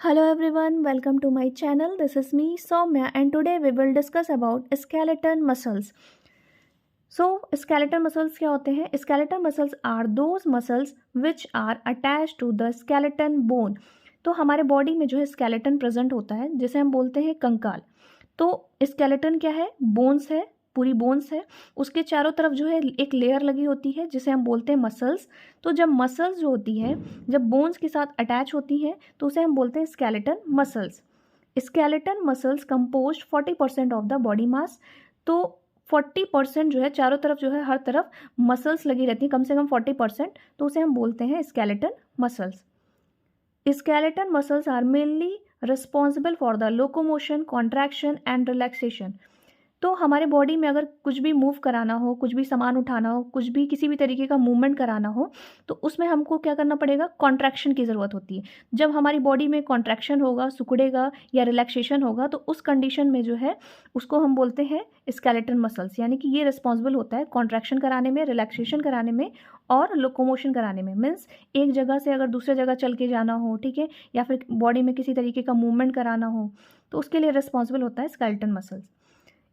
Hello everyone, welcome to my channel. This is me Soumya and today we will discuss about skeleton muscles. Skeleton muscles क्या होते हैं? Skeleton muscles are those muscles which are attached to the skeleton bone. तो हमारे body में जो है skeleton present होता है जिसे हम बोलते हैं कंकाल। तो skeleton क्या है? बोन्स है, पूरी बोन्स है। उसके चारों तरफ जो है एक लेयर लगी होती है जिसे हम बोलते हैं मसल्स। तो जब मसल्स जो होती है जब बोन्स के साथ अटैच होती हैं तो उसे हम बोलते हैं skeleton muscles. Skeleton muscles compose 40% of the body mass. तो 40% जो है चारों तरफ जो है हर तरफ मसल्स लगी रहती हैं, कम से कम 40%, तो उसे हम बोलते हैं skeleton muscles. Skeleton muscles are mainly responsible for the locomotion, contraction and relaxation. तो हमारे बॉडी में अगर कुछ भी मूव कराना हो, कुछ भी सामान उठाना हो, कुछ भी किसी भी तरीके का मूवमेंट कराना हो तो उसमें हमको क्या करना पड़ेगा? कॉन्ट्रैक्शन की ज़रूरत होती है। जब हमारी बॉडी में कॉन्ट्रैक्शन होगा, सिकुड़ेगा या रिलैक्सेशन होगा तो उस कंडीशन में जो है उसको हम बोलते हैं स्केलेटन मसल्स। यानी कि ये रिस्पॉन्सिबल होता है कॉन्ट्रैक्शन कराने में, रिलैक्सेशन कराने में और लोकोमोशन कराने में। मीन्स एक जगह से अगर दूसरे जगह चल के जाना हो, ठीक है, या फिर बॉडी में किसी तरीके का मूवमेंट कराना हो तो उसके लिए रिस्पॉन्सिबल होता है skeleton muscles.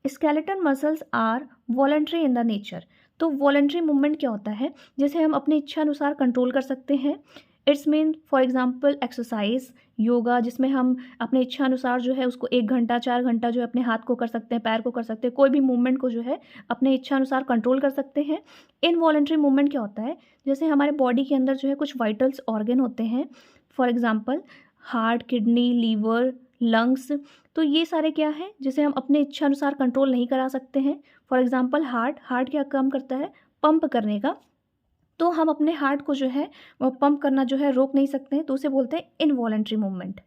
Skeleton muscles are voluntary in the nature. तो वॉलंटरी मूवमेंट क्या होता है? जैसे हम अपनी इच्छा अनुसार कंट्रोल कर सकते हैं। It's mean for example exercise, yoga, जिसमें हम अपने इच्छा अनुसार जो है उसको 1 घंटा 4 घंटा जो है अपने हाथ को कर सकते हैं, पैर को कर सकते हैं, कोई भी मूवमेंट को जो है अपने इच्छा अनुसार कंट्रोल कर सकते हैं। इनवॉलंटरी मूवमेंट क्या होता है? जैसे हमारे बॉडी के अंदर जो है कुछ वाइटल्स ऑर्गन होते हैं, for example heart, kidney, liver, lungs. तो ये सारे क्या हैं जिसे हम अपने इच्छा अनुसार कंट्रोल नहीं करा सकते हैं। फॉर एग्जांपल हार्ट क्या काम करता है? पंप करने का। तो हम अपने हार्ट को जो है वो पंप करना जो है रोक नहीं सकते हैं, तो उसे बोलते हैं इनवॉलंटरी मूवमेंट।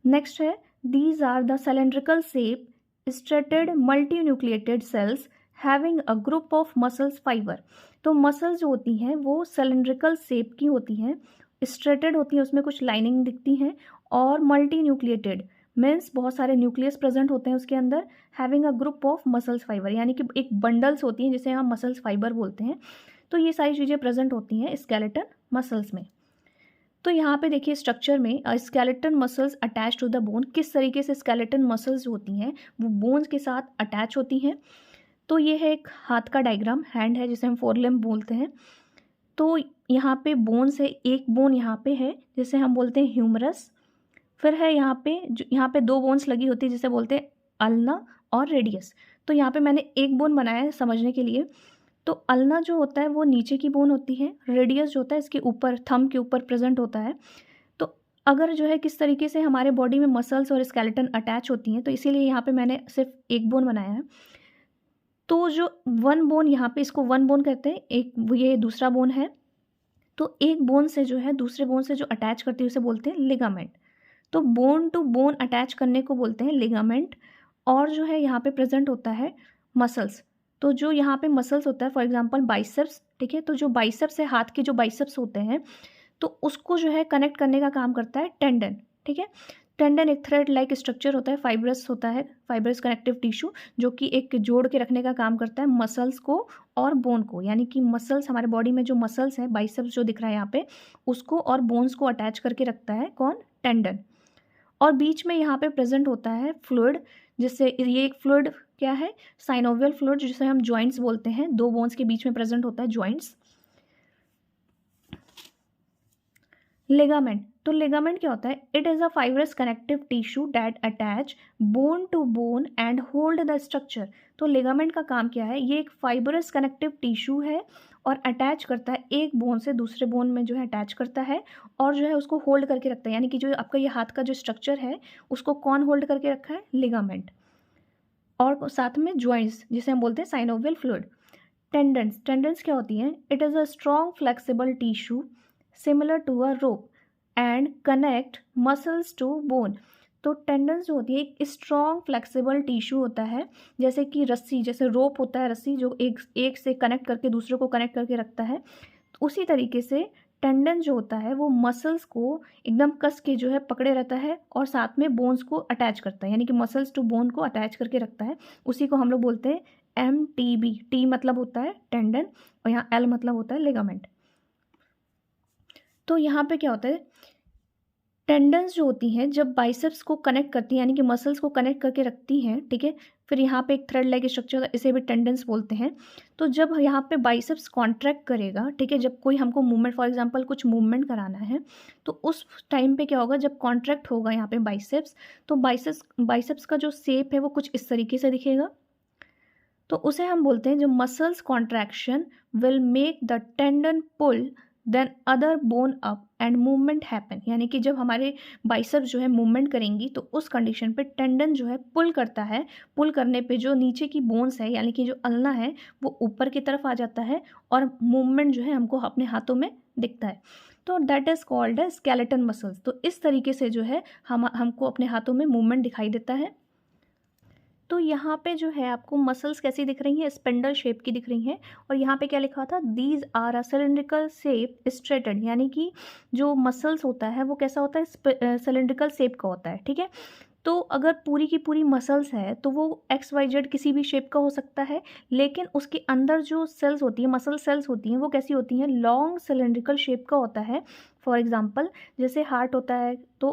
नेक्स्ट है these are the cylindrical shape striated multi nucleated cells having a group of muscles fibre. तो मसल्स जो होती हैं वो सिलेंड्रिकल शेप की होती हैं, स्ट्रेटेड होती हैं, उसमें कुछ लाइनिंग दिखती हैं, और मल्टी न्यूक्लिएटेड मीन्स बहुत सारे न्यूक्लियस प्रेजेंट होते हैं उसके अंदर। Having a group of muscles fibre यानी कि एक बंडल्स होती हैं जिसे हम मसल्स फाइबर बोलते हैं। तो ये सारी चीज़ें प्रेजेंट होती हैं स्केलेटन मसल्स में। तो यहाँ पे देखिए स्ट्रक्चर में skeleton muscles attach to the bone. किस तरीके से स्केलेटन मसल्स होती हैं वो बोन्स के साथ अटैच होती हैं। तो ये है एक हाथ का डायग्राम, हैंड है जिसे हम फोरलिम्ब बोलते हैं। तो यहाँ पे बोन्स है, एक बोन यहाँ पे है जिसे हम बोलते हैं ह्यूमरस। फिर है यहाँ पे 2 बोन्स लगी होती है जिसे बोलते हैं अल्ना और रेडियस। तो यहाँ पे मैंने एक बोन बनाया है समझने के लिए। तो अल्ना जो होता है वो नीचे की बोन होती है, रेडियस जो होता है इसके ऊपर, थंब के ऊपर प्रेजेंट होता है। तो अगर जो है किस तरीके से हमारे बॉडी में मसल्स और स्केलेटन अटैच होती हैं तो इसीलिए यहाँ पे मैंने सिर्फ एक बोन बनाया है। तो जो 1 बोन यहाँ पे, इसको 1 बोन कहते हैं, एक ये दूसरा बोन है। तो एक बोन से जो है दूसरे बोन से जो अटैच करती है उसे बोलते हैं लिगामेंट। तो बोन टू बोन अटैच करने को बोलते हैं लिगामेंट। और जो है यहाँ पे प्रेजेंट होता है मसल्स। तो जो यहाँ पे मसल्स होता है फॉर एग्जांपल बाइसेप्स, ठीक है, तो जो बाइसेप्स है, हाथ के जो बाइसेप्स होते हैं, तो उसको जो है कनेक्ट करने का काम करता है टेंडन, ठीक है। टेंडन एक थ्रेड लाइक स्ट्रक्चर होता है, फाइब्रस होता है, फाइब्रस कनेक्टिव टिश्यू, जो कि एक जोड़ के रखने का काम करता है मसल्स को और बोन को। यानी कि मसल्स, हमारे बॉडी में जो मसल्स है, बाइसेप्स जो दिख रहा है यहाँ पे, उसको और बोन्स को अटैच करके रखता है कौन? टेंडन। और बीच में यहाँ पे प्रेजेंट होता है फ्लूइड, जिससे ये एक फ्लूइड क्या है? साइनोवियल फ्लूइड, जिसे हम जॉइंट्स बोलते हैं। 2 बोन्स के बीच में प्रेजेंट होता है जॉइंट्स। लिगामेंट, तो लिगामेंट क्या होता है? It is a fibrous connective tissue that attach bone to bone and hold the structure. तो लिगामेंट का काम क्या है? ये एक फाइब्रस कनेक्टिव टिश्यू है और अटैच करता है, एक बोन से दूसरे बोन में जो है अटैच करता है और जो है उसको होल्ड करके रखता है। यानी कि जो आपका ये हाथ का जो स्ट्रक्चर है उसको कौन होल्ड करके रखा है? लिगामेंट। और साथ में जॉइंट्स जिसे हम बोलते हैं साइनोवियल फ्लूइड। टेंडन्स, टेंडन्स क्या होती हैं? It is a strong flexible tissue similar to a rope and connect muscles to bone. तो टेंडन्स जो होती है एक स्ट्रॉन्ग फ्लेक्सिबल टिश्यू होता है, जैसे कि रस्सी, जैसे रोप होता है रस्सी, जो एक से कनेक्ट करके दूसरे को कनेक्ट करके रखता है। तो उसी तरीके से टेंडन जो होता है वो मसल्स को एकदम कस के जो है पकड़े रहता है और साथ में बोन्स को अटैच करता है, यानी कि मसल्स टू बोन को अटैच करके रखता है। उसी को हम लोग बोलते हैं MTB। टी मतलब होता है टेंडन और यहाँ L मतलब होता है लिगामेंट। तो यहाँ पे क्या होता है? टेंडन्स जो होती हैं जब बाइसेप्स को कनेक्ट करती हैं, यानी कि मसल्स को कनेक्ट करके रखती हैं, ठीक है। फिर यहाँ पे एक थ्रेड लाइक स्ट्रक्चर होता है, इसे भी टेंडन्स बोलते हैं। तो जब यहाँ पे बाइसेप्स कॉन्ट्रैक्ट करेगा, ठीक है, जब कोई हमको मूवमेंट, फॉर एग्जांपल कुछ मूवमेंट कराना है, तो उस टाइम पे क्या होगा, जब कॉन्ट्रैक्ट होगा यहाँ पे बाइसेप्स, तो बाइसेप्स का जो शेप है वो कुछ इस तरीके से दिखेगा। तो उसे हम बोलते हैं, जो muscles contraction will make the tendon pull then other bone up and movement happen, यानी कि जब हमारे बाइसेप्स जो है मूवमेंट करेंगी तो उस कंडीशन पे टेंडन जो है पुल करता है। पुल करने पे जो नीचे की बोन्स है, यानी कि जो अल्ना है, वो ऊपर की तरफ आ जाता है और मूवमेंट जो है हमको अपने हाथों में दिखता है। तो दैट इज़ कॉल्ड है स्केलेटन मसल्स। तो इस तरीके से जो है हमको अपने हाथों में मूवमेंट दिखाई देता है। तो यहाँ पे जो है आपको मसल्स कैसी दिख रही हैं, स्पिंडल शेप की दिख रही हैं। और यहाँ पे क्या लिखा था, these are a cylindrical shape striated, यानी कि जो मसल्स होता है वो कैसा होता है, सिलेंड्रिकल शेप का होता है, ठीक है। तो अगर पूरी की पूरी मसल्स है तो वो XYZ किसी भी शेप का हो सकता है, लेकिन उसके अंदर जो सेल्स होती है, मसल सेल्स होती हैं, वो कैसी होती हैं, लॉन्ग सिलेंड्रिकल शेप का होता है। फॉर एग्जांपल जैसे हार्ट होता है तो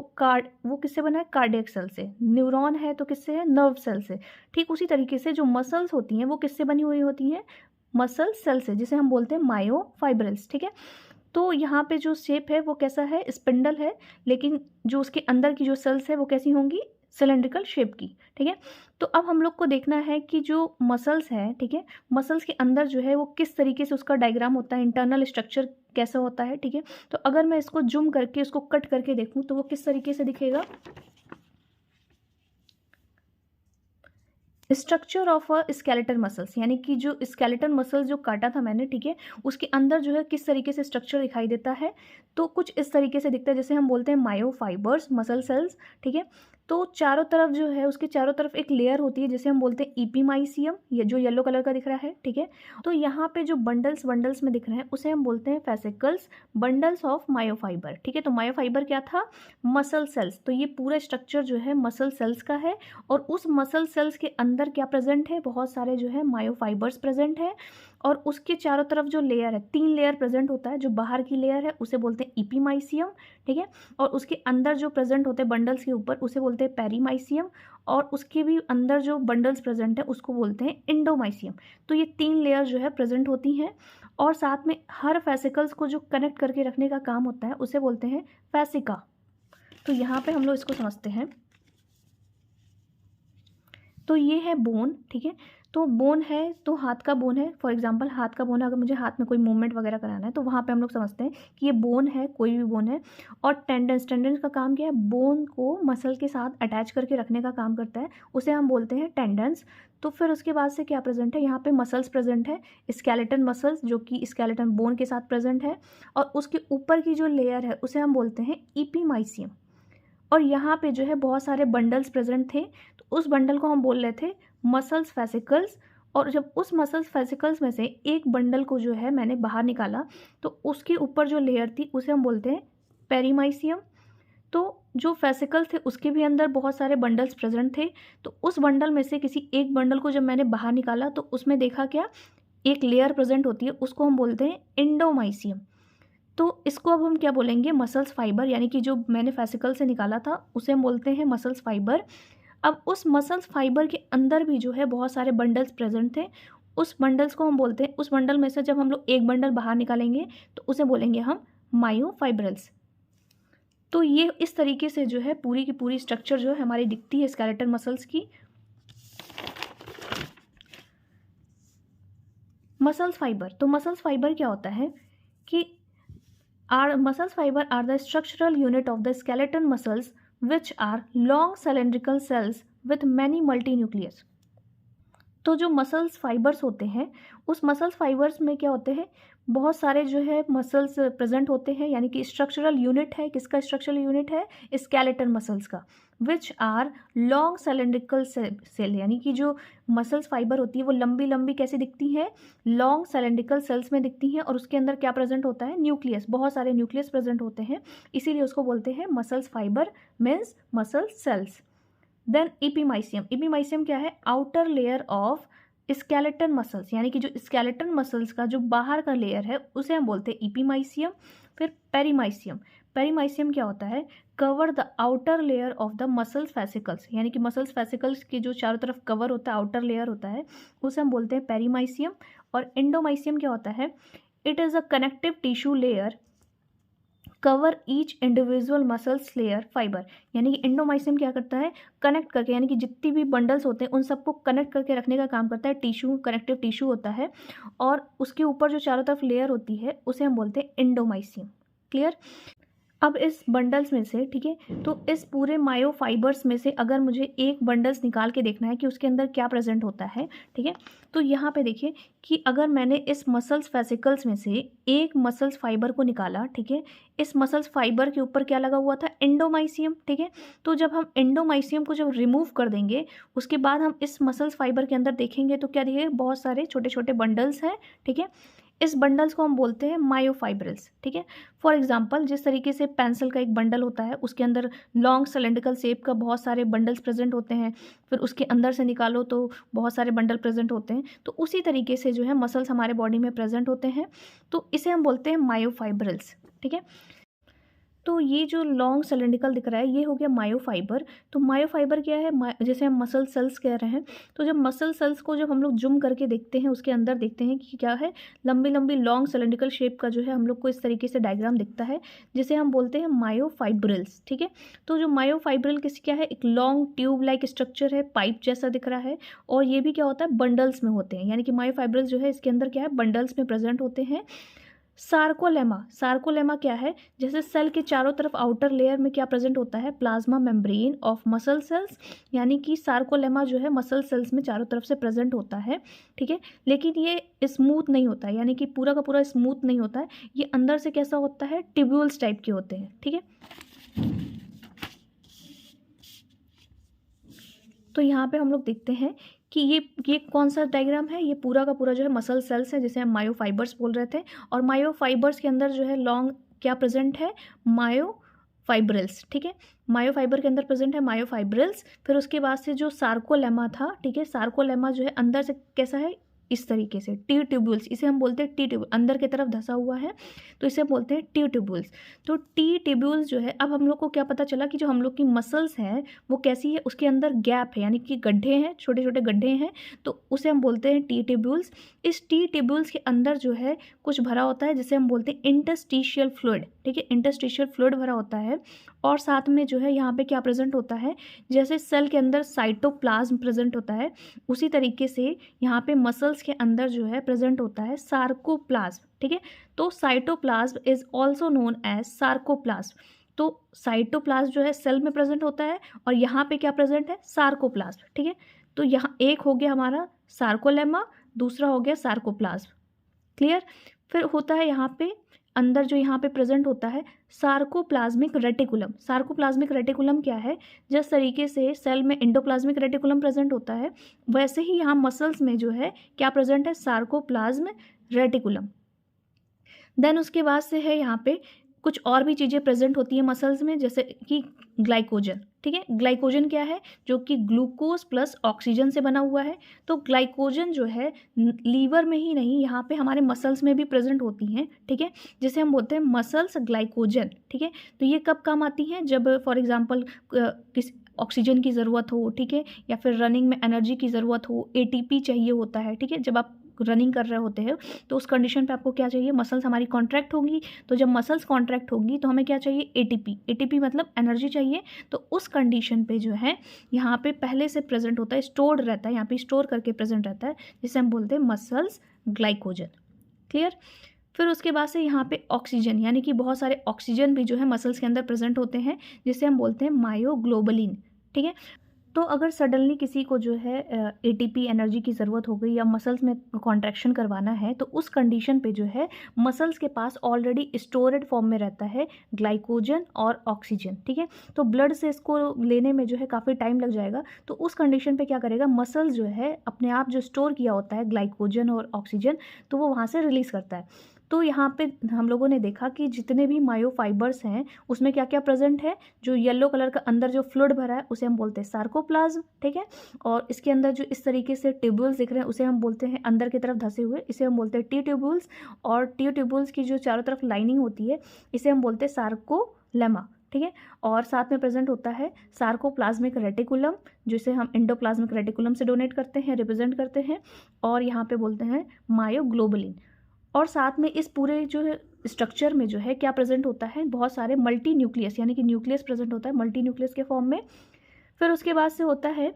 वो किससे बना है, कार्डियक सेल से। न्यूरॉन है तो किससे है, नर्व सेल से। ठीक उसी तरीके से जो मसल्स होती हैं वो किससे बनी हुई होती हैं, मसल सेल से, जिसे हम बोलते हैं मायोफाइब्रल्स, ठीक है। तो यहाँ पे जो शेप है वो कैसा है, स्पिंडल है, लेकिन जो उसके अंदर की जो सेल्स है वो कैसी होंगी, सिलेंड्रिकल शेप की, ठीक है। तो अब हम लोग को देखना है कि जो मसल्स है, ठीक है, मसल्स के अंदर जो है वो किस तरीके से उसका डायग्राम होता है, इंटरनल स्ट्रक्चर कैसा होता है, ठीक है। तो अगर मैं इसको जूम करके इसको कट करके देखूँ तो वो किस तरीके से दिखेगा, structure of a skeleton muscles, यानी कि जो स्केलेटन मसल्स जो काटा था मैंने, ठीक है, उसके अंदर जो है किस तरीके से स्ट्रक्चर दिखाई देता है। तो कुछ इस तरीके से दिखता है, जैसे हम बोलते हैं मायोफाइबर्स, मसल सेल्स, ठीक है। तो चारों तरफ जो है उसके चारों तरफ एक लेयर होती है जिसे हम बोलते हैं ईपीमाइसियम, ये जो येलो कलर का दिख रहा है, ठीक है। तो यहाँ पे जो बंडल्स बंडल्स में दिख रहे हैं उसे हम बोलते हैं फेसिकल्स, बंडल्स ऑफ मायोफाइबर, ठीक है। तो मायोफाइबर क्या था, मसल सेल्स। तो ये पूरा स्ट्रक्चर जो है मसल सेल्स का है, और उस मसल सेल्स के अंदर क्या प्रेजेंट है, बहुत सारे जो है मायोफाइबर्स प्रेजेंट है। और उसके चारों तरफ जो लेयर है, 3 लेयर प्रेजेंट होता है। जो बाहर की लेयर है उसे बोलते हैं ईपीमाइसियम, ठीक है। और उसके अंदर जो प्रेजेंट होते हैं बंडल्स के ऊपर उसे बोलते हैं पेरीमाइसियम, और उसके भी अंदर जो बंडल्स प्रेजेंट है उसको बोलते हैं इंडोमाइसियम। तो ये 3 लेयर जो है प्रेजेंट होती हैं, और साथ में हर फेसिकल्स को जो कनेक्ट करके रखने का काम होता है उसे बोलते हैं फेसिका। तो यहाँ पे हम लोग इसको समझते हैं। तो ये है बोन, ठीक है। तो बोन है तो हाथ का बोन है, फॉर एग्जांपल हाथ का बोन है, अगर मुझे हाथ में कोई मूवमेंट वगैरह कराना है तो वहाँ पे हम लोग समझते हैं कि ये बोन है, कोई भी बोन है। और टेंडन्स का काम क्या है, बोन को मसल के साथ अटैच करके रखने का काम करता है, उसे हम बोलते हैं टेंडन्स। तो फिर उसके बाद से क्या प्रेजेंट है, यहाँ पे मसल्स प्रेजेंट है, स्केलेटन मसल्स जो कि स्केलेटन बोन के साथ प्रेजेंट है, और उसके ऊपर की जो लेयर है उसे हम बोलते हैं ईपीमाइसियम। और यहाँ पे जो है बहुत सारे बंडल्स प्रेजेंट थे, तो उस बंडल को हम बोल रहे थे मसल्स फेसिकल्स। और जब उस मसल्स फेसिकल्स में से एक बंडल को जो है मैंने बाहर निकाला, तो उसके ऊपर जो लेयर थी उसे हम बोलते हैं पेरीमाइसियम। तो जो फेसिकल्स थे उसके भी अंदर बहुत सारे बंडल्स प्रेजेंट थे, तो उस बंडल में से किसी एक बंडल को जब मैंने बाहर निकाला तो उसमें देखा क्या, एक लेयर प्रेजेंट होती है, उसको हम बोलते हैं इंडोमाइसियम। तो इसको अब हम क्या बोलेंगे, मसल्स फाइबर, यानी कि जो मैंने फेसिकल से निकाला था उसे हम बोलते हैं मसल्स फाइबर। अब उस मसल्स फाइबर के अंदर भी जो है बहुत सारे बंडल्स प्रेजेंट थे, उस बंडल्स को हम बोलते हैं, उस बंडल में से जब हम लोग एक बंडल बाहर निकालेंगे तो उसे बोलेंगे हम मायोफाइब्रल्स। तो ये इस तरीके से जो है पूरी की पूरी स्ट्रक्चर जो है हमारी दिखती है स्केलेटन मसल्स की। मसल्स फाइबर, तो मसल्स फाइबर क्या होता है कि muscles fiber are the structural unit of the skeleton muscles, which are long cylindrical cells with many multinucleus। तो जो मसल्स फाइबर्स होते हैं उस मसल्स फाइबर्स में क्या होते हैं, बहुत सारे जो है मसल्स प्रेजेंट होते हैं, यानी कि स्ट्रक्चरल यूनिट है, किसका स्ट्रक्चरल यूनिट है, स्केलेटन मसल्स का। Which are long cylindrical cell, यानी कि जो मसल्स फाइबर होती है वो लंबी लंबी कैसे दिखती हैं, लॉन्ग सिलेंड्रिकल सेल्स में दिखती हैं, और उसके अंदर क्या प्रेजेंट होता है, न्यूक्लियस, बहुत सारे न्यूक्लियस प्रेजेंट होते हैं, इसीलिए उसको बोलते हैं muscles fiber, means muscle cells. Then epimysium, epimysium क्या है, outer layer of skeleton muscles, यानी कि जो स्केलेटन मसल्स का जो बाहर का लेयर है उसे हम बोलते हैं ईपीमाइसियम। फिर पेरीमाइसियम, पेरीमाइसियम क्या होता है, cover the outer layer of the muscles fascicles, यानी कि मसल्स फेसिकल्स की जो चारों तरफ कवर होता है, आउटर लेयर होता है, उसे हम बोलते हैं पेरीमाइसियम। और एंडोमाइसियम क्या होता है, it is a connective tissue layer cover each individual muscles layer fibre, यानी कि एंडोमाइसियम क्या करता है, कनेक्ट करके, यानी कि जितनी भी बंडल्स होते हैं उन सबको कनेक्ट करके रखने का काम करता है। टिश्यू, कनेक्टिव टिश्यू होता है, और उसके ऊपर जो चारों तरफ लेयर होती है उसे हम बोलते हैं एंडोमाइसियम। क्लियर। अब इस बंडल्स में से, ठीक है, तो इस पूरे मायोफाइबर्स में से अगर मुझे एक बंडल्स निकाल के देखना है कि उसके अंदर क्या प्रेजेंट होता है, ठीक है, तो यहाँ पे देखिए कि अगर मैंने इस मसल्स फेसिकल्स में से एक मसल्स फाइबर को निकाला, ठीक है, इस मसल्स फाइबर के ऊपर क्या लगा हुआ था, एंडोमाइसियम, ठीक है, तो जब हम एंडोमाइसियम को जब रिमूव कर देंगे उसके बाद हम इस मसल्स फाइबर के अंदर देखेंगे तो क्या दिखेगा, बहुत सारे छोटे छोटे बंडल्स हैं, ठीक है। इस बंडल्स को हम बोलते हैं मायोफाइब्रल्स, ठीक है। फॉर एग्जांपल, जिस तरीके से पेंसिल का एक बंडल होता है, उसके अंदर लॉन्ग सिलेंड्रिकल शेप का बहुत सारे बंडल्स प्रेजेंट होते हैं, फिर उसके अंदर से निकालो तो बहुत सारे बंडल प्रेजेंट होते हैं, तो उसी तरीके से जो है मसल्स हमारे बॉडी में प्रेजेंट होते हैं, तो इसे हम बोलते हैं मायोफाइब्रल्स, ठीक है। तो ये जो लॉन्ग सिलेंड्रिकल दिख रहा है ये हो गया मायोफाइबर। तो मायोफाइबर क्या है, जैसे हम मसल सेल्स कह रहे हैं, तो जब मसल सेल्स को जब हम लोग जूम करके देखते हैं उसके अंदर देखते हैं कि क्या है, लंबी लंबी लॉन्ग सिलेंड्रिकल शेप का जो है हम लोग को इस तरीके से डायग्राम दिखता है, जिसे हम बोलते हैं मायोफाइब्रल्स, ठीक है। तो जो मायोफाइब्रल किस क्या है, एक लॉन्ग ट्यूब लाइक स्ट्रक्चर है, पाइप जैसा दिख रहा है, और ये भी क्या होता है, बंडल्स में होते हैं, यानी कि मायोफाइब्रल जो है इसके अंदर क्या है, बंडल्स में प्रेजेंट होते हैं। सार्कोलेमा, सार्कोलेमा क्या है, जैसे सेल के चारों तरफ आउटर लेयर में क्या प्रेजेंट होता है, plasma membrane of muscle cells, यानी कि सार्कोलेमा जो है मसल सेल्स में चारों तरफ से प्रेजेंट होता है, ठीक है। लेकिन ये स्मूथ नहीं होता है, यानी कि पूरा का पूरा स्मूथ नहीं होता है, ये अंदर से कैसा होता है, ट्यूब्यूल्स टाइप के होते हैं, ठीक है। तो यहाँ पे हम लोग देखते हैं कि ये कौन सा डायग्राम है, ये पूरा का पूरा जो है मसल सेल्स है, जिसे हम मायोफाइबर्स बोल रहे थे, और मायोफाइबर्स के अंदर जो है लॉन्ग क्या प्रेजेंट है, मायोफाइब्रल्स, ठीक है। मायोफाइबर के अंदर प्रेजेंट है मायोफाइब्रल्स। फिर उसके बाद से जो सार्कोलेमा था, ठीक है, सार्कोलेमा जो है अंदर से कैसा है, इस तरीके से टी ट्यूब्यूल्स, इसे हम बोलते हैं टी ट्यूब्यूल, अंदर की तरफ धंसा हुआ है, तो इसे बोलते हैं टी ट्यूब्यूल्स। तो टी ट्यूब्यूल्स जो है, अब हम लोग को क्या पता चला कि जो हम लोग की मसल्स हैं वो कैसी है, उसके अंदर गैप है, यानी कि गड्ढे हैं, छोटे छोटे गड्ढे हैं, तो उसे हम बोलते हैं टी ट्यूब्यूल्स। इस टी ट्यूब्यूल्स के अंदर जो है कुछ भरा होता है जिसे हम बोलते हैं इंटरस्टिशियल फ्लूइड, ठीक है, इंटरस्टिशियल फ्लूइड भरा होता है। और साथ में जो है यहाँ पे क्या प्रेजेंट होता है, जैसे सेल के अंदर साइटोप्लाज्म प्रेजेंट होता है, उसी तरीके से यहाँ पे मसल्स के अंदर जो है प्रेजेंट होता है सार्कोप्लाज्म, ठीक है। तो cytoplasm is also known as sarcoplasm. तो साइटोप्लाज्म जो है सेल में प्रेजेंट होता है, और यहाँ पे क्या प्रेजेंट है, सार्कोप्लाज्म, ठीक है। तो यहाँ एक हो गया हमारा सार्कोलेमा, दूसरा हो गया सार्कोप्लाज्म। क्लियर। फिर होता है यहाँ पे अंदर जो यहाँ पे प्रेजेंट होता है सार्कोप्लाज्मिक रेटिकुलम। सार्कोप्लाज्मिक रेटिकुलम क्या है, जिस तरीके से सेल में एंडोप्लाज्मिक रेटिकुलम प्रेजेंट होता है, वैसे ही यहाँ मसल्स में जो है क्या प्रेजेंट है, सार्कोप्लाज्म रेटिकुलम। देन उसके बाद से है यहाँ पे कुछ और भी चीज़ें प्रेजेंट होती हैं मसल्स में, जैसे कि ग्लाइकोजन, ठीक है। ग्लाइकोजन क्या है, जो कि ग्लूकोज प्लस ऑक्सीजन से बना हुआ है। तो ग्लाइकोजन जो है लीवर में ही नहीं, यहाँ पे हमारे मसल्स में भी प्रेजेंट होती हैं, ठीक है, जिसे हम बोलते हैं मसल्स ग्लाइकोजन, ठीक है। तो ये कब काम आती हैं, जब फॉर एग्जांपल किस ऑक्सीजन की ज़रूरत हो, ठीक है, या फिर रनिंग में एनर्जी की ज़रूरत हो, एटीपी चाहिए होता है, ठीक है। जब आप रनिंग कर रहे होते हैं तो उस कंडीशन पे आपको क्या चाहिए, मसल्स हमारी कॉन्ट्रैक्ट होंगी, तो जब मसल्स कॉन्ट्रैक्ट होगी तो हमें क्या चाहिए, एटीपी। एटीपी मतलब एनर्जी चाहिए, तो उस कंडीशन पे जो है यहाँ पे पहले से प्रेजेंट होता है, स्टोर्ड रहता है, यहाँ पे स्टोर करके प्रेजेंट रहता है, जिसे हम बोलते हैं मसल्स ग्लाइकोजन। क्लियर। फिर उसके बाद से यहाँ पे ऑक्सीजन, यानी कि बहुत सारे ऑक्सीजन भी जो है मसल्स के अंदर प्रेजेंट होते हैं, जिसे हम बोलते हैं मायोग्लोबुलिन, ठीक है। तो अगर सडनली किसी को जो है एटीपी एनर्जी की ज़रूरत हो गई या मसल्स में कॉन्ट्रैक्शन करवाना है, तो उस कंडीशन पे जो है मसल्स के पास ऑलरेडी स्टोरेड फॉर्म में रहता है ग्लाइकोजन और ऑक्सीजन, ठीक है। तो ब्लड से इसको लेने में जो है काफ़ी टाइम लग जाएगा, तो उस कंडीशन पे क्या करेगा, मसल्स जो है अपने आप जो स्टोर किया होता है ग्लाइकोजन और ऑक्सीजन, तो वो वहाँ से रिलीज़ करता है। तो यहाँ पे हम लोगों ने देखा कि जितने भी मायोफाइबर्स हैं उसमें क्या क्या प्रेजेंट है, जो येलो कलर का अंदर जो फ्लूइड भरा है उसे हम बोलते हैं सार्कोप्लाज्म, ठीक है। और इसके अंदर जो इस तरीके से ट्यूब्यूल्स दिख रहे हैं उसे हम बोलते हैं अंदर की तरफ धंसे हुए, इसे हम बोलते हैं टी ट्यूब्यूल्स। और टी ट्यूब्यूल्स की जो चारों तरफ लाइनिंग होती है इसे हम बोलते हैं सार्को लेमा, ठीक है। और साथ में प्रेजेंट होता है सार्कोप्लाज्मिक रेटिकुलम, जिसे हम एंडोप्लाज्मिक रेटिकुलम से डोनेट करते हैं, रिप्रेजेंट करते हैं, और यहाँ पे बोलते हैं मायोग्लोबुलिन। और साथ में इस पूरे जो है स्ट्रक्चर में जो है क्या प्रेजेंट होता है, बहुत सारे मल्टी न्यूक्लियस, यानी कि न्यूक्लियस प्रेजेंट होता है मल्टी न्यूक्लियस के फॉर्म में। फिर उसके बाद से होता है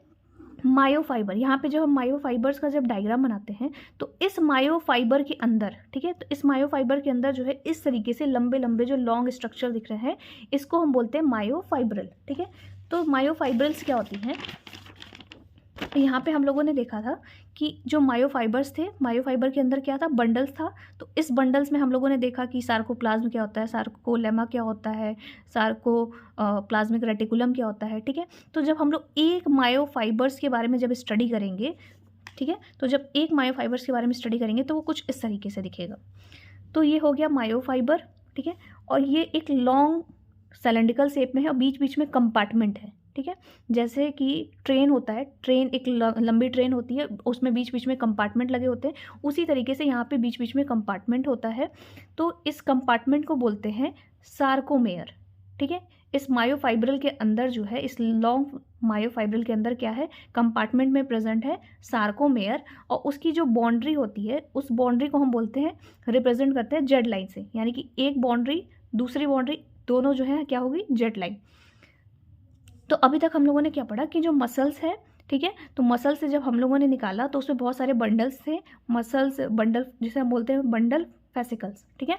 मायोफाइबर। यहाँ पे जब हम मायोफाइबर्स का जब डायग्राम बनाते हैं तो इस मायोफाइबर के अंदर, ठीक है, तो इस मायोफाइबर के अंदर जो है इस तरीके से लंबे लंबे जो लॉन्ग स्ट्रक्चर दिख रहे हैं, इसको हम बोलते हैं मायोफाइब्रल, ठीक है। तो मायोफाइब्रल्स क्या होती हैं, तो यहाँ पे हम लोगों ने देखा था कि जो मायोफाइबर्स थे, मायोफाइबर के अंदर क्या था, बंडल्स था। तो इस बंडल्स में हम लोगों ने देखा कि सार्कोप्लाज्म क्या होता है, सार्कोलेमा क्या होता है, सार्कोप्लाज्मिक रेटिकुलम क्या होता है, ठीक है। तो जब हम लोग एक मायोफाइबर्स के बारे में जब स्टडी करेंगे, ठीक है, तो जब एक मायोफाइबर्स के बारे में स्टडी करेंगे तो वो कुछ इस तरीके से दिखेगा। तो ये हो गया मायोफाइबर, ठीक है। और ये एक लॉन्ग सिलेंड्रिकल शेप में है और बीच बीच में कंपार्टमेंट है, ठीक है। जैसे कि ट्रेन होता है, ट्रेन एक लंबी ट्रेन होती है, उसमें बीच बीच में कंपार्टमेंट लगे होते हैं, उसी तरीके से यहाँ पे बीच बीच में कंपार्टमेंट होता है। तो इस कंपार्टमेंट को बोलते हैं सार्कोमेयर, ठीक है। इस मायोफाइब्रल के अंदर जो है, इस लॉन्ग मायोफाइब्रल के अंदर क्या है, कंपार्टमेंट में प्रेजेंट है सार्कोमेयर, और उसकी जो बाउंड्री होती है उस बाउंड्री को हम बोलते हैं, रिप्रेजेंट करते हैं जेड लाइन से, यानी कि एक बाउंड्री दूसरी बाउंड्री दोनों जो है क्या होगी, जेड लाइन। तो अभी तक हम लोगों ने क्या पढ़ा कि जो मसल्स है, ठीक है, तो मसल से जब हम लोगों ने निकाला तो उसमें बहुत सारे बंडल्स थे, मसल्स बंडल जिसे हम बोलते हैं बंडल फेसिकल्स, ठीक है।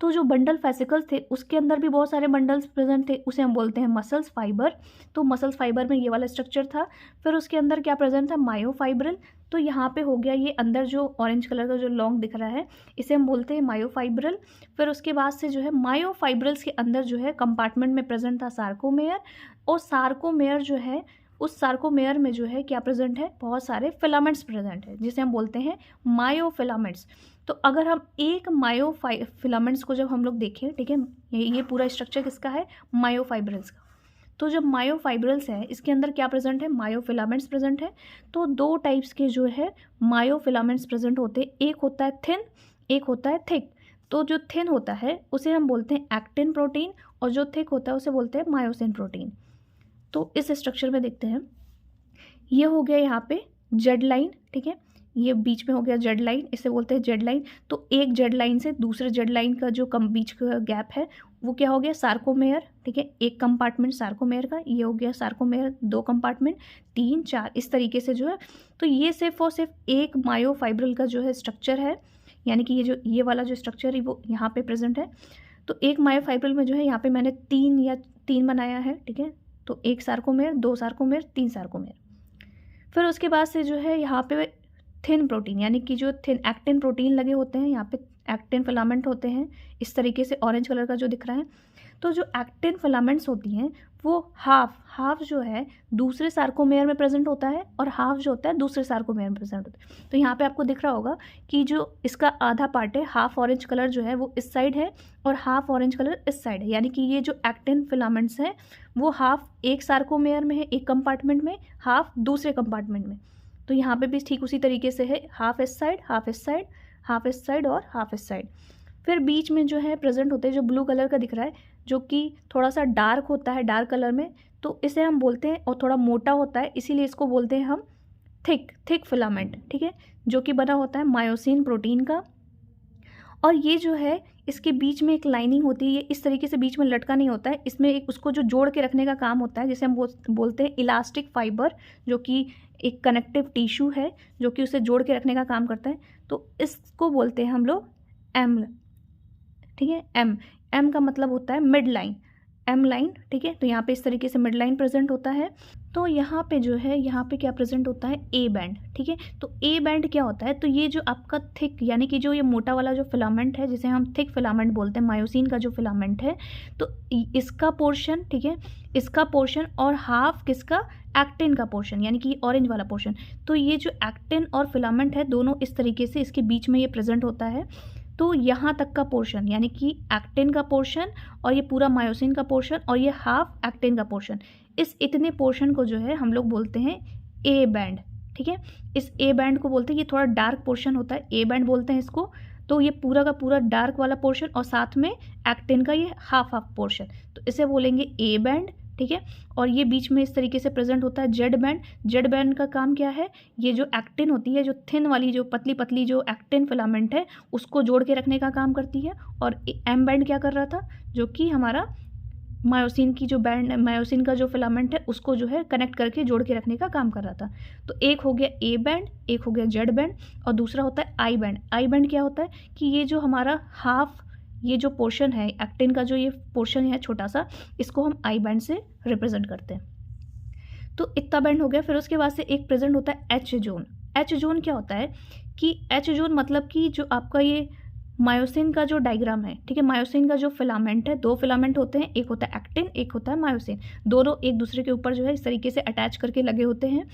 तो जो बंडल फेसिकल्स थे उसके अंदर भी बहुत सारे बंडल्स प्रेजेंट थे, उसे हम बोलते हैं मसल्स फाइबर। तो मसल्स फाइबर में ये वाला स्ट्रक्चर था। फिर उसके अंदर क्या प्रेजेंट था, मायोफाइब्रल। तो यहाँ पे हो गया ये अंदर जो ऑरेंज कलर का जो लॉन्ग दिख रहा है, इसे हम बोलते हैं मायोफाइब्रल। फिर उसके बाद से जो है मायोफाइब्रल्स के अंदर जो है कंपार्टमेंट में प्रेजेंट था सार्कोमेयर, और सार्कोमेयर जो है उस सार्कोमेयर में जो है क्या प्रेजेंट है, बहुत सारे फिलामेंट्स प्रेजेंट है, जिसे हम बोलते हैं मायोफिलामेंट्स। तो अगर हम एक फिलामेंट्स को जब हम लोग देखें, ठीक है, ये पूरा स्ट्रक्चर किसका है, मायोफाइब्रल्स का। तो जब मायोफाइब्रल्स है इसके अंदर क्या प्रेजेंट है, मायोफिलामेंट्स प्रेजेंट है। तो दो टाइप्स के जो है मायोफिलामेंट्स प्रेजेंट होते हैं, एक होता है थिन, एक होता है थिक। तो जो थिन होता है उसे हम बोलते हैं एक्टिन प्रोटीन, और जो थिक होता है उसे बोलते हैं मायोसिन प्रोटीन। तो इस स्ट्रक्चर में देखते हैं, ये हो गया यहाँ पे जेड लाइन, ठीक है, ये बीच में हो गया जेड लाइन, इसे बोलते हैं जेड लाइन। तो एक जेड लाइन से दूसरे जेड लाइन का जो बीच का गैप है वो क्या हो गया, सार्कोमेयर, ठीक है, एक कंपार्टमेंट सार्कोमेयर का, ये हो गया सार्कोमेयर, दो कंपार्टमेंट, 3 4 इस तरीके से जो है। तो ये सिर्फ और सिर्फ एक मायोफाइब्रल का जो है स्ट्रक्चर है, यानी कि ये वाला जो स्ट्रक्चर है वो यहाँ पे प्रेजेंट है। तो एक मायोफाइब्रल में जो है यहाँ पे मैंने 3 बनाया है, ठीक है। तो एक सार्कोमेयर, 2 सार्कोमेयर, 3 सार्कोमेयर। फिर उसके बाद से जो है यहाँ पे थिन प्रोटीन, यानी कि जो थिन एक्टिन प्रोटीन लगे होते हैं, यहाँ पे एक्टिन फिलामेंट होते हैं इस तरीके से ऑरेंज कलर का जो दिख रहा है। तो जो एक्टिन फिलामेंट्स होती हैं वो हाफ जो है दूसरे सार्कोमेयर में प्रेजेंट होता है, और हाफ जो होता है दूसरे सार्कोमेयर में प्रेजेंट होता है। तो यहाँ पे आपको दिख रहा होगा कि जो इसका आधा पार्ट है, हाफ ऑरेंज कलर जो है वो इस साइड है और हाफ ऑरेंज कलर इस साइड है, यानी कि ये जो एक्टिन फिलामेंट्स हैं वो हाफ एक सार्कोमेयर में है, एक कंपार्टमेंट में, हाफ दूसरे कंपार्टमेंट में। तो यहाँ पे भी ठीक उसी तरीके से है, हाफ इस साइड, हाफ इस साइड, हाफ इस साइड और हाफ इस साइड। फिर बीच में जो है प्रेजेंट होते हैं, जो ब्लू कलर का दिख रहा है, जो कि थोड़ा सा डार्क होता है, डार्क कलर में, तो इसे हम बोलते हैं, और थोड़ा मोटा होता है इसीलिए इसको बोलते हैं हम थिक फिलामेंट, ठीक है, जो कि बना होता है मायोसिन प्रोटीन का। और ये जो है इसके बीच में एक लाइनिंग होती है, ये इस तरीके से बीच में लटका नहीं होता है, इसमें एक उसको जो जोड़ के रखने का काम होता है, जिसे हम बोलते हैं इलास्टिक फाइबर, जो कि एक कनेक्टिव टिश्यू है जो कि उसे जोड़ के रखने का काम करता है। तो इसको बोलते हैं हम लोग एम, ठीक है, एम का मतलब होता है मिड लाइन, एम लाइन, ठीक है। तो यहाँ पे इस तरीके से मिड लाइन प्रेजेंट होता है। तो यहाँ पे जो है, यहाँ पे क्या प्रेजेंट होता है, ए बैंड, ठीक है। तो ए बैंड क्या होता है, तो ये जो आपका थिक, यानी कि जो ये मोटा वाला जो फिलामेंट है जिसे हम थिक फिलामेंट बोलते हैं, मायोसिन का जो फिलामेंट है, तो इसका पोर्शन, ठीक है, इसका पोर्शन और हाफ किसका, एक्टिन का पोर्शन, यानी कि ऑरेंज वाला पोर्शन। तो ये जो एक्टिन और फिलामेंट है दोनों इस तरीके से इसके बीच में ये प्रेजेंट होता है। तो यहाँ तक का पोर्शन, यानी कि एक्टिन का पोर्शन और ये पूरा मायोसिन का पोर्शन और ये हाफ एक्टिन का पोर्शन, इस इतने पोर्शन को जो है हम लोग बोलते हैं ए बैंड, ठीक है। इस ए बैंड को बोलते हैं, ये थोड़ा डार्क पोर्शन होता है, ए बैंड बोलते हैं इसको। तो ये पूरा का पूरा डार्क वाला पोर्शन और साथ में एक्टिन का ये हाफ पोर्शन, तो इसे बोलेंगे ए बैंड, ठीक है। और ये बीच में इस तरीके से प्रेजेंट होता है जेड बैंड। जेड बैंड का काम क्या है, ये जो एक्टिन होती है, जो थिन वाली जो पतली पतली जो एक्टिन फिलामेंट है उसको जोड़ के रखने का काम करती है। और एम बैंड क्या कर रहा था, जो कि हमारा मायोसिन की जो बैंड, मायोसिन का जो फिलामेंट है उसको जो है कनेक्ट करके जोड़ के रखने का काम कर रहा था। तो एक हो गया ए बैंड, एक हो गया जेड बैंड, और दूसरा होता है आई बैंड। आई बैंड क्या होता है कि ये जो हमारा हाफ ये जो पोर्शन है एक्टिन का, जो ये पोर्शन है छोटा सा, इसको हम आई बैंड से रिप्रेजेंट करते हैं। तो इतना बैंड हो गया। फिर उसके बाद से एक प्रेजेंट होता है एच जोन। एच जोन क्या होता है कि एच जोन मतलब कि जो आपका ये मायोसिन का जो डायग्राम है, ठीक है, मायोसिन का जो फिलामेंट है, दो फिलामेंट होते हैं, एक होता है एक्टिन, एक होता है मायोसिन, दोनों एक दूसरे के ऊपर जो है इस तरीके से अटैच करके लगे होते हैं।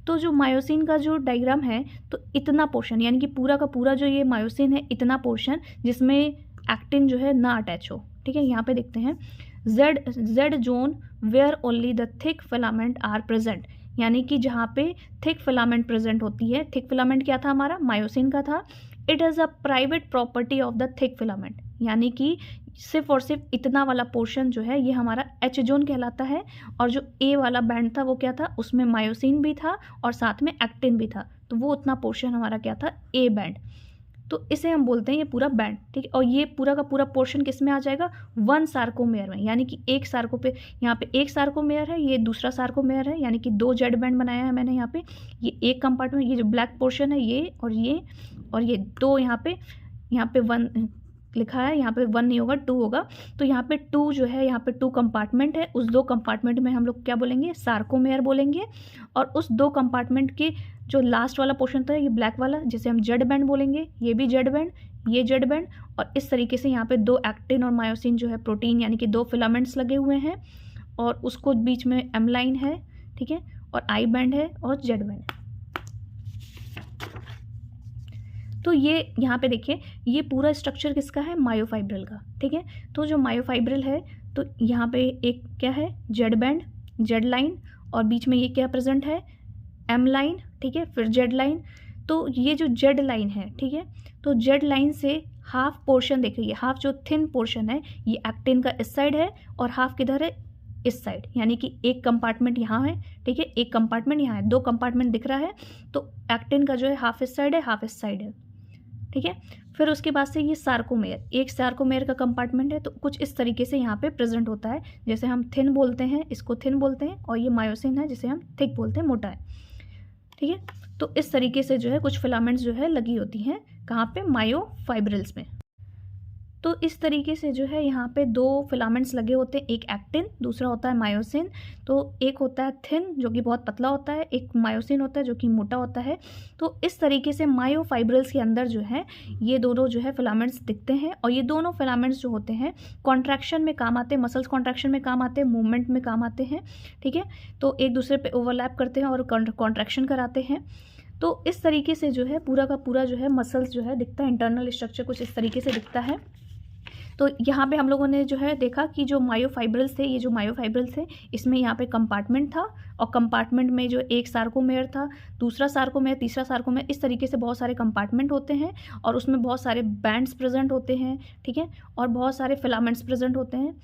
तो जो मायोसिन का जो डायग्राम है, तो इतना पोर्शन यानी कि पूरा का पूरा जो ये मायोसिन है, इतना पोर्शन जिसमें एक्टिन जो है ना अटैच हो, ठीक है। यहाँ पे देखते हैं Z zone where only the thick filament are present, यानी कि जहाँ पे थिक फिलामेंट प्रेजेंट होती है। थिक फिलामेंट क्या था हमारा, मायोसिन का था। It is a private property of the thick filament, यानी कि सिर्फ और सिर्फ इतना वाला पोर्शन जो है ये हमारा एच जोन कहलाता है। और जो ए वाला बैंड था वो क्या था, उसमें मायोसिन भी था और साथ में एक्टिन भी था, तो वो उतना पोर्शन हमारा क्या था, ए बैंड। तो इसे हम बोलते हैं ये पूरा बैंड, ठीक है। और ये पूरा का पूरा पोर्शन किस में आ जाएगा, वन सार्कोमेयर में, यानी कि एक सार्को पे, यहाँ पे एक सार्कोमेयर है, ये दूसरा सार्कोमेयर है, यानी कि दो जेड बैंड बनाया है मैंने यहाँ पे। ये एक कंपार्टमेंट, ये जो ब्लैक पोर्शन है ये और ये दो यहाँ पे वन लिखा है, यहाँ पे वन नहीं होगा, टू होगा। तो यहाँ पे टू जो है, यहाँ पे टू कंपार्टमेंट है, उस दो कंपार्टमेंट में हम लोग क्या बोलेंगे, सार्कोमेयर बोलेंगे। और उस दो कंपार्टमेंट के जो लास्ट वाला पोर्शन था ये ब्लैक वाला, जिसे हम जेड बैंड बोलेंगे, ये भी जेड बैंड, ये जेड बैंड। और इस तरीके से यहाँ पे दो एक्टिन और मायोसिन जो है प्रोटीन, यानी कि दो फिलामेंट्स लगे हुए हैं, और उसको बीच में एम लाइन है, ठीक है, और आई बैंड है और जेड बैंड है। तो ये यहाँ पे देखिए, ये पूरा स्ट्रक्चर किसका है, मायोफाइब्रिल का, ठीक है। तो जो मायोफाइब्रिल है, तो यहाँ पे एक क्या है, जेड बैंड, जेड लाइन, और बीच में ये क्या प्रेजेंट है, एम लाइन, ठीक है, फिर जेड लाइन। तो ये जो जेड लाइन है, ठीक है, तो जेड लाइन से हाफ पोर्शन देख रही है, हाफ जो थिन पोर्शन है ये एक्टिन का इस साइड है और हाफ किधर है, इस साइड, यानी कि एक कंपार्टमेंट यहाँ है, ठीक है, एक कंपार्टमेंट यहाँ है, दो कंपार्टमेंट दिख रहा है। तो एक्टिन का जो है हाफ इस साइड है, हाफ इस साइड है, ठीक है। फिर उसके बाद से ये सार्कोमेयर, एक सार्कोमेयर का कंपार्टमेंट है, तो कुछ इस तरीके से यहाँ पे प्रेजेंट होता है। जैसे हम थिन बोलते हैं, इसको थिन बोलते हैं, और ये मायोसिन है जिसे हम थिक बोलते हैं, मोटा है, ठीक है। तो इस तरीके से जो है कुछ फिलामेंट्स जो है लगी होती हैं, कहाँ पे, मायोफाइब्रिल्स में। तो इस तरीके से जो है यहाँ पे दो फिलामेंट्स लगे होते हैं, एक एक्टिन, दूसरा होता है मायोसिन। तो एक होता है थिन जो कि बहुत पतला होता है, एक मायोसिन होता है जो कि मोटा होता है। तो इस तरीके से मायोफाइब्रिल्स के अंदर जो है ये दोनों जो है फिलामेंट्स दिखते हैं। और ये दोनों फिलामेंट्स जो होते हैं कॉन्ट्रैक्शन में काम आते हैं, मसल्स कॉन्ट्रैक्शन में काम आते हैं, मूवमेंट में काम आते हैं, ठीक है। तो एक दूसरे पे ओवरलैप करते हैं और कॉन्ट्रैक्शन कराते हैं। तो इस तरीके से जो है पूरा का पूरा जो है मसल्स जो है दिखता है, इंटरनल स्ट्रक्चर कुछ इस तरीके से दिखता है। तो यहाँ पे हम लोगों ने जो है देखा कि जो मायोफाइब्रिल्स थे, ये जो मायोफाइब्रिल्स थे इसमें यहाँ पे कंपार्टमेंट था, और कंपार्टमेंट में जो एक सार्कोमेयर था, दूसरा सार्कोमेयर, तीसरा सार्कोमेयर, इस तरीके से बहुत सारे कंपार्टमेंट होते हैं, और उसमें बहुत सारे बैंड्स प्रेजेंट होते हैं, ठीक है, और बहुत सारे फिलामेंट्स प्रेजेंट होते हैं।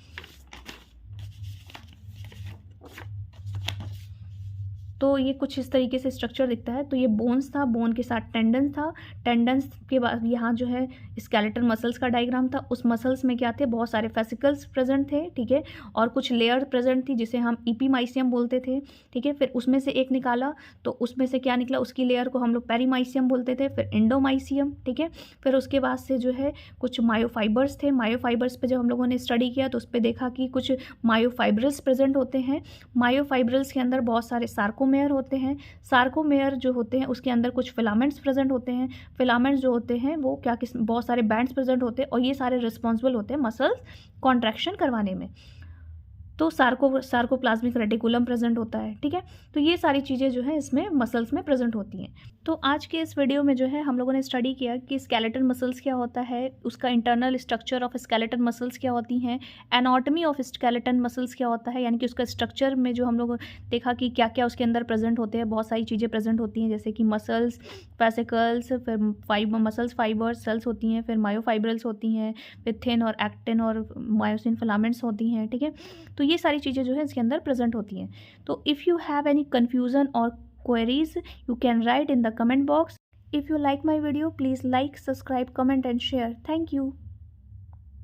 तो ये कुछ इस तरीके से स्ट्रक्चर दिखता है। तो ये बोन्स था, बोन के साथ टेंडन था, टेंडन्स के बाद यहाँ जो है स्केलेटल मसल्स का डायग्राम था। उस मसल्स में क्या थे, बहुत सारे फेसिकल्स प्रेजेंट थे, ठीक है, और कुछ लेयर प्रेजेंट थी जिसे हम इपीमाइसियम बोलते थे, ठीक है। फिर उसमें से एक निकाला, तो उसमें से क्या निकला, उसकी लेयर को हम लोग पेरीमाइसियम बोलते थे, फिर इंडोमाइसियम, ठीक है। फिर उसके बाद से जो है कुछ मायोफाइबर्स थे। मायोफाइबर्स पे जब हम लोगों ने स्टडी किया तो उस पर देखा कि कुछ मायोफाइब्रिल्स प्रेजेंट होते हैं। मायोफाइब्रिल्स के अंदर बहुत सारे सार्कोमेयर होते हैं। सार्कोमेयर जो होते हैं उसके अंदर कुछ फिलामेंट्स प्रेजेंट होते हैं। फिलामेंट्स जो होते हैं वो क्या बहुत सारे बैंड्स प्रेजेंट होते हैं, और ये सारे रिस्पॉन्सिबल होते हैं मसल्स कॉन्ट्रैक्शन करवाने में। तो सार्कोप्लाज्मिक रेटिकुलम प्रेजेंट होता है, ठीक है। तो ये सारी चीज़ें जो है इसमें मसल्स में प्रेजेंट होती हैं। तो आज के इस वीडियो में जो है हम लोगों ने स्टडी किया कि स्केलेटल मसल्स क्या होता है, उसका internal structure of skeletal muscles क्या होती हैं, एनाटॉमी ऑफ स्केलेटल मसल्स क्या होता है, यानी कि उसका स्ट्रक्चर में जो हम लोग देखा कि क्या क्या उसके अंदर प्रेजेंट होते हैं। बहुत सारी चीज़ें प्रेजेंट होती हैं, जैसे कि मसल्स, वेसिकल्स, फिर मसल्स फाइबर्स सेल्स होती हैं, फिर मायोफाइब्रल्स होती हैं, फिर थिन और एक्टिन और मायोसिन फिलामेंट्स होती हैं, ठीक है। तो ये सारी चीज़ें जो है इसके अंदर प्रेजेंट होती हैं। तो if you have any confusion और queries, you can write in the comment box. If you like my video, please like, subscribe, comment and share. Thank you.